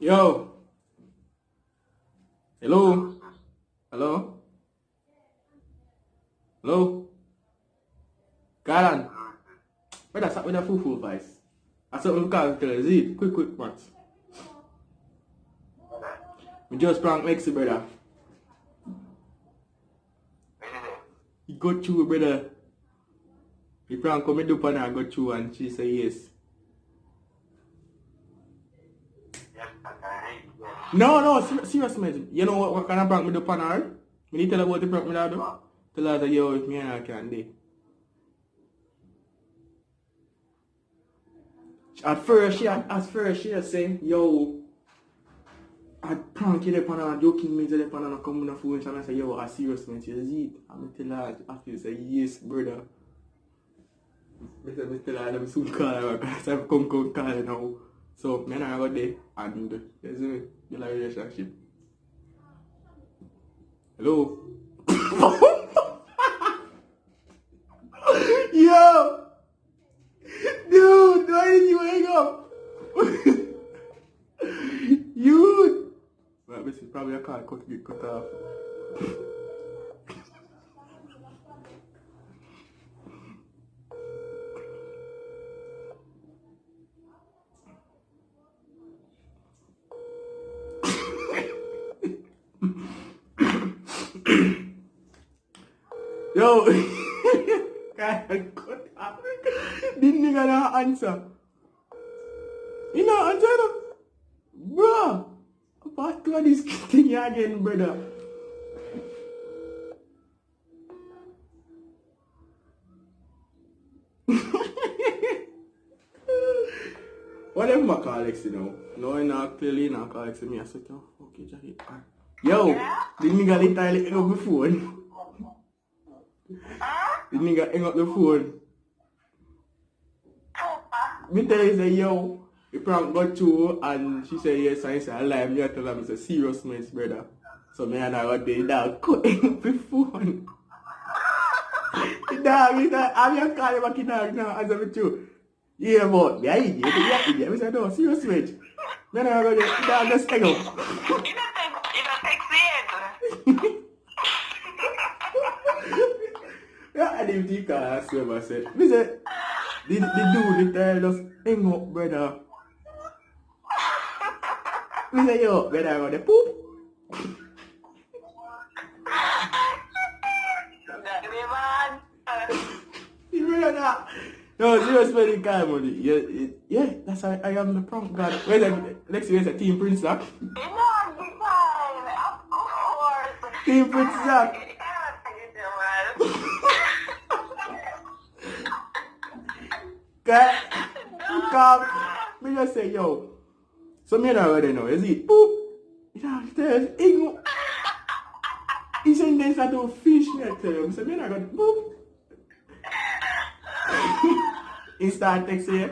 Yo. Hello. Hello. Hello. Karan. Where that's up with the full voice? I saw him call tell Z. Quick, Max. We just prank Lexi, brother. He got through, brother. He prank come do pan and got through and she say yes. No, serious man. You know what kind of prank me do pan her? Me need tell her about the prank me do. Tell her that yo, if me and her can do. At first she just say, yo, I prank you upon her, joking me to upon her, come on the phone and I say, yo, I serious man, she says it. I'm tell her, I feel say, yes, brother. I tell her, I'm soon call her, because I've come call her now. So, me and her got there, and you see me, build a relationship. Hello? Yo! Dude, why did you hang up? You! Well, this is probably a car get cut off. Yo! Can't cut off. This nigga not answer. He not answer no? Bro! What to this thing again, brother? What if I call Alexi now? No, I not clearly not call Alexi. Me, I said, oh, okay, Jackie. Yo! The nigga literally hang up the phone. The nigga hang up the phone. Me tell her, say, yo, the prank got through, and she said, yes, I said, I lie, me I tell her, it's a serious mess, brother. So me and I got the dog hang up the phone. The dog, I'm going to call him back the dog now, as I'm with you. Yeah, but, yeah, idiot. I said, no, serious mess. Me and I got the dog just hang up. You don't take it. Yeah, I didn't think I swear myself. Me said, the dude literally just hang up, brother. Me say, yo, brother, I got the poop. You brother that? No, seriously, spending time on it. Yeah, that's how I am the prank god. Where's that? Next year is a Team Prince Zach. Of course. Team Prince Zach. Come, me just say, yo. So me not already know, is it? Boop. It downstairs. He said they start to fish net to him. So me not got boop. He start texting you.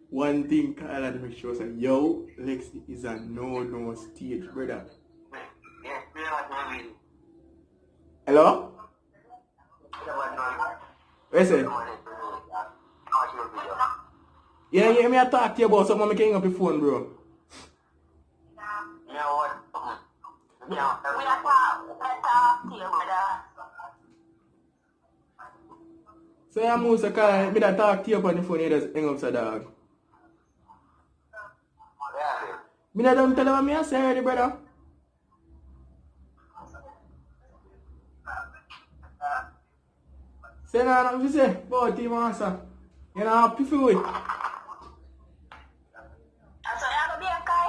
One thing Kyle had to make sure, say, yo, Lexi is a no stage, brother. Hello? Listen. Yeah, me I talk to you about something. I'm making up your phone, bro. So I'm also calling me that talk to you on the phone. You just hang up, so dog. Me not don't tell you what me I say already, brother. Say no, what you say about team answer. You know, happy for it. So you're going to be a guy?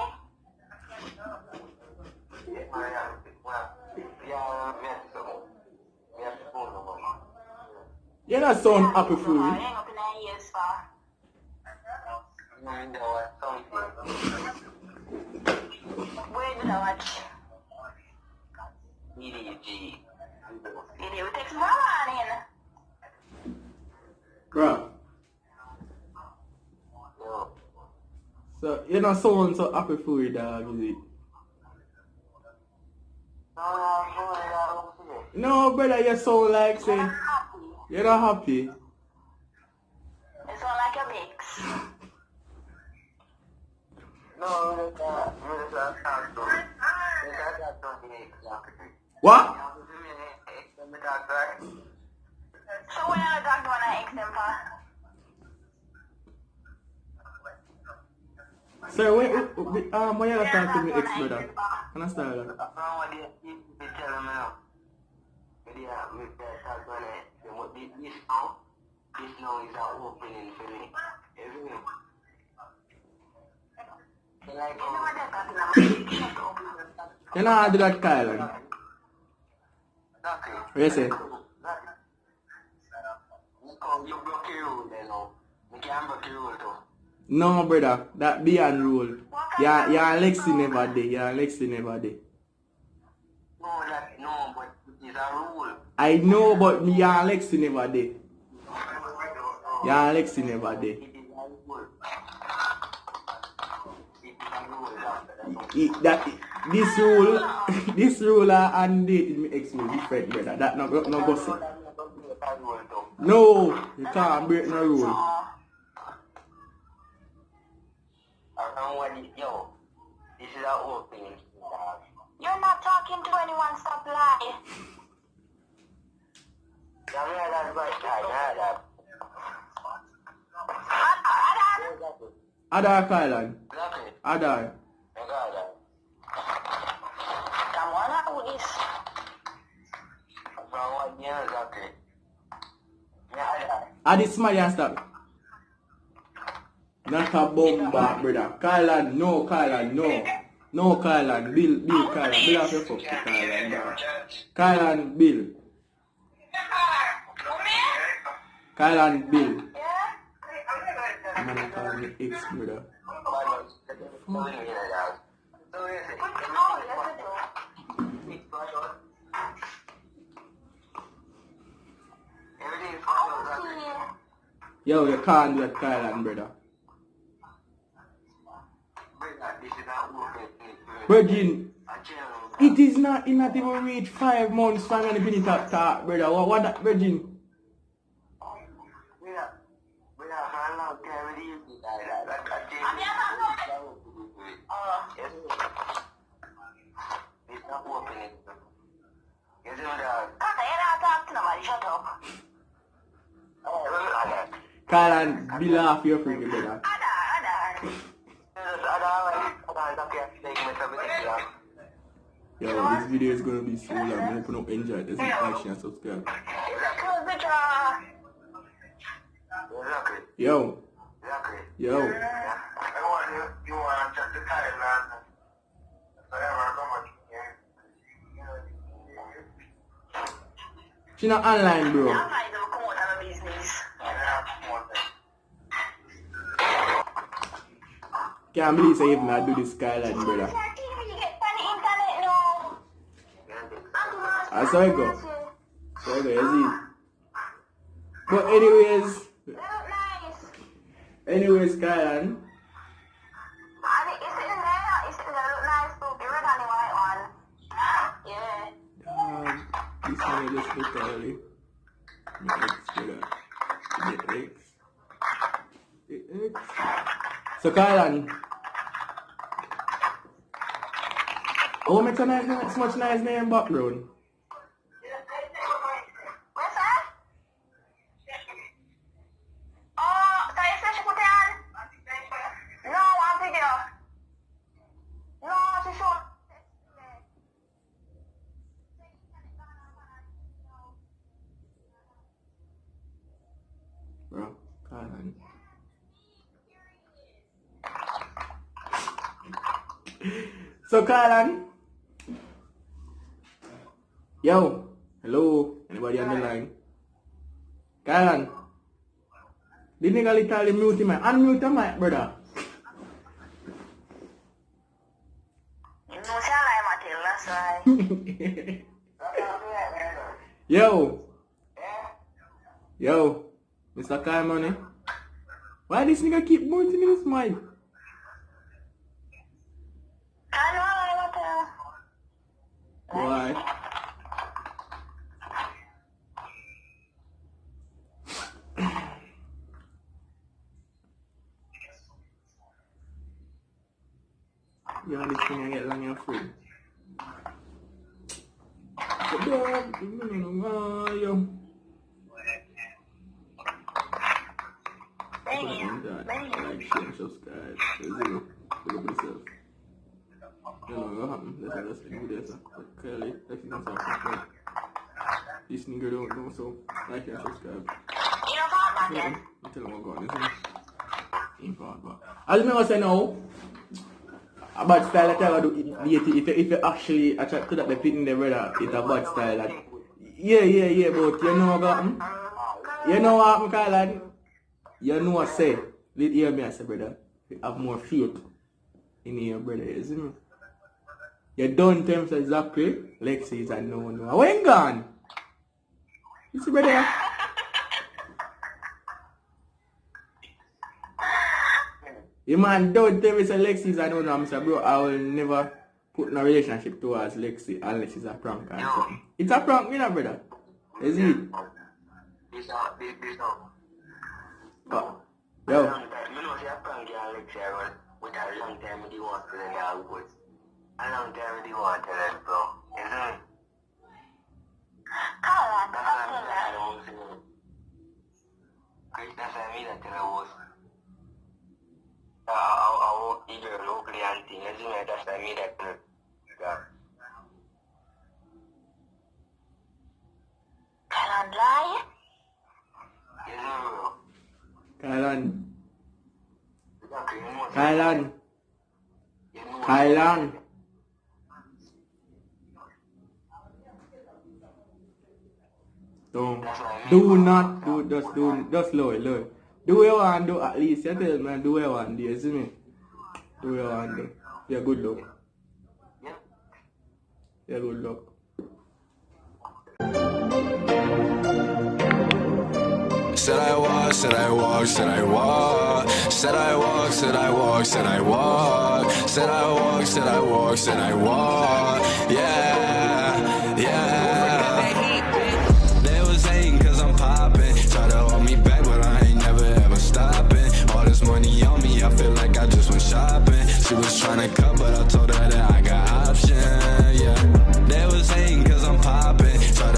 You're not sound happy for it. Where did I watch? Video takes more money. Bro. So you're not sound so happy for it, dog, is it? No, brother, you sound like say You're not happy? It's not like a mix. No, What? So when are the doctor wanna ex them for? Sir, when you gonna talk to me ex brother? Understand that? This now is an opening for me. Like, You know what they're talking about? You know how to do that, Kylan? exactly. What you say? You block your rule then now. You can't block your rule too. No, brother. That beyond rule. Yeah, Alexi never day. Yeah, Alexi never day. No, but it's a rule. I know, but me and Alexi never day. Yeah, Alexi never day. It is a rule. It is a rule. This rule and dating me ex me different, brother. That no gossip. No, you can't break no rule. Around when yo, this is our opening. You're not talking to anyone, stop lying. Adar Kylan. Adar. Come on, how this? Adi smile and stop. Not a bomba, brother. Kylan, no, Kylan, no. No, Kylan. Bill, Kylan. Bill off your fuck to Kylan, bro. Kylan, Bill. Kylan, Bill. Yeah? Man, call me ex, brother. Oh, yes, I do. Yo, you can't do that, Kylan, brother. Virgin, it is not even reach 5 months from when the minute talk, brother. What that, Virgin? Shut up. Kylan, bill off your freaking brother. Adar. Yo, this video is gonna be so long. I hope you don't enjoy it. Just like, share, and subscribe. Close the door. Yo, yo. You want to check the Thailand. She not online, bro. I'm not even come out of my business. Can't believe I even I do this Kylan, brother. You get on the internet now. I saw it go. So you see. But anyways, They look nice. Kylan. And it's in there. It's in there. Look nice too. The red and the white one. Yeah. This one just look early. My ex, brother. The ex. So Kylan. Oh, make so much nice name background. What's that? Oh, so you say she put it on? No, one video. No, she showed. Bro, Kylan. So Kylan. Yo, hello, anybody on the line? Kylan. The nigga literally mute him, unmute him, brother. You know, she like Matilda, that's why. Yo, Mr. Kai Money. Why this nigga keep muting his mic? I know, I Matilda. Why? You know this thing I get long and free. But dog, yo. Like, share, and subscribe. Zero. Look up yourself. You know what happened. Let's do this. But clearly, that's not something. This nigga don't know, so like and subscribe. You know what, man? Tell him what going on, isn't it? As I say now, a bad style that I do, if you actually attract to that, the pit in the brother, it's a bad style. That, yeah, but you know what happened? You know what happened, Kylan? You know what I say? Let hear me, I say, brother, you have more faith in your brother, isn't it? You don't tell him exactly, Lexi is a no. When gone? You see, brother? The man don't tell me Lexi is a no. I'm saying, bro, I will never put no relationship towards Lexi unless it's a prank or something. It's a prank, you know, brother. Is it? This not. Yo. You know, see a prank girl Lexi with a long time he wants to let her go. A long time he wants to let go. Isn't it? Carla, That's what I'm saying. That's what I mean, that I was. I walk either locally and things, isn't it? That's what I mean, that Carla, lie? Kylan. Do not do, just low. Do what you want to do, at least you tell me, do what you want to do, you see me? Do what you want to do. Yeah, good luck. Yeah, good luck. Said I walk, said I walk, said I walk. Said I walk, said I walk, said I walk. Said I walk, said I walk, said I walk. Yeah. They was hating cause I'm popping. Try to hold me back, but I ain't never ever stopping. All this money on me, I feel like I just went shopping. She was trying to cut, but I told